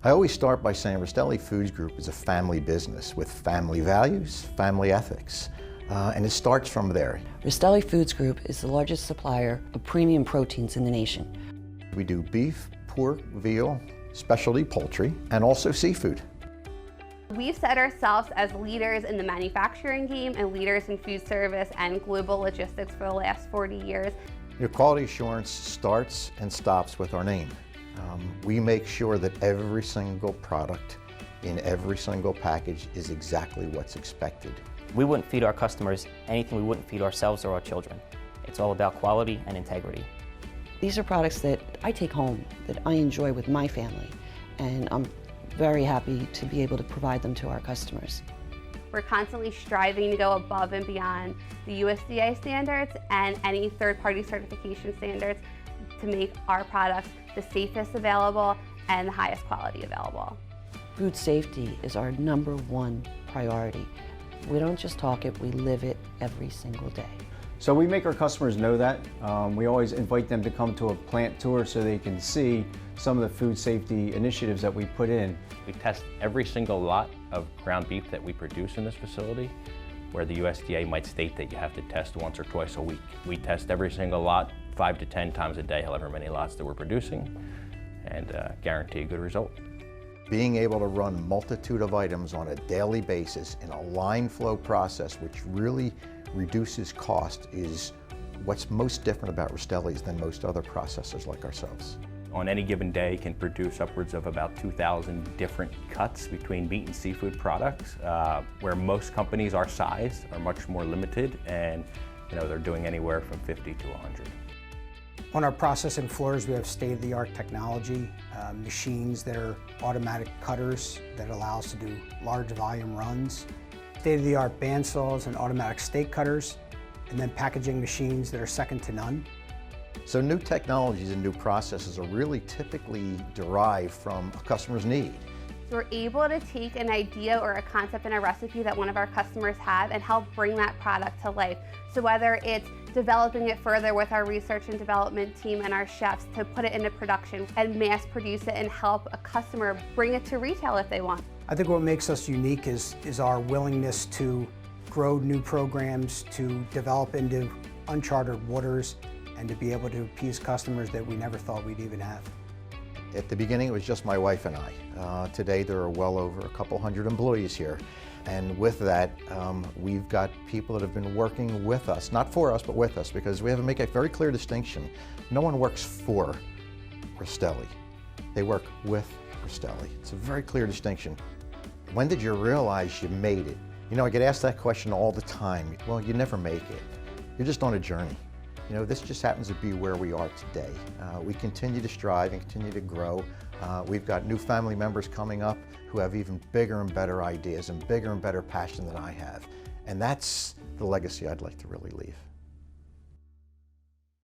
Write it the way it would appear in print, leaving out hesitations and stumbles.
I always start by saying Rastelli Foods Group is a family business with family values, family ethics, and it starts from there. Rastelli Foods Group is the largest supplier of premium proteins in the nation. We do beef, pork, veal, specialty poultry, and also seafood. We've set ourselves as leaders in the manufacturing game and leaders in food service and global logistics for the last 40 years. Your quality assurance starts and stops with our name. We make sure that every single product in every single package is exactly what's expected. We wouldn't feed our customers anything we wouldn't feed ourselves or our children. It's all about quality and integrity. These are products that I take home, that I enjoy with my family, and I'm very happy to be able to provide them to our customers. We're constantly striving to go above and beyond the USDA standards and any third-party certification standards to make our products the safest available and the highest quality available. Food safety is our #1 priority. We don't just talk it, we live it every single day. So we make our customers know that. We always invite them to come to a plant tour so they can see some of the food safety initiatives that we put in. We test every single lot of ground beef that we produce in this facility, where the USDA might state that you have to test once or twice a week. We test every single lot 5 to 10 times a day, however many lots that we're producing, and guarantee a good result. Being able to run a multitude of items on a daily basis in a line flow process, which really reduces cost, is what's most different about Rastelli's than most other processors like ourselves. On any given day can produce upwards of about 2,000 different cuts between meat and seafood products, where most companies our size are much more limited, and they're doing anywhere from 50 to 100. On our processing floors, we have state-of-the-art technology, machines that are automatic cutters that allow us to do large volume runs, state-of-the-art bandsaws and automatic steak cutters, and then packaging machines that are second to none. So new technologies and new processes are really typically derived from a customer's need. So we're able to take an idea or a concept in a recipe that one of our customers have and help bring that product to life. So whether it's developing it further with our research and development team and our chefs to put it into production and mass produce it and help a customer bring it to retail if they want. I think what makes us unique is our willingness to grow new programs, to develop into uncharted waters, and to be able to appease customers that we never thought we'd even have. At the beginning, it was just my wife and I. Today, there are well over a couple hundred employees here. And with that, we've got people that have been working with us, not for us, but with us, because we have to make a very clear distinction. No one works for Rastelli. They work with Rastelli. It's a very clear distinction. When did you realize you made it? I get asked that question all the time. Well, you never make it. You're just on a journey. This just happens to be where we are today. We continue to strive and continue to grow. We've got new family members coming up who have even bigger and better ideas and bigger and better passion than I have. And that's the legacy I'd like to really leave.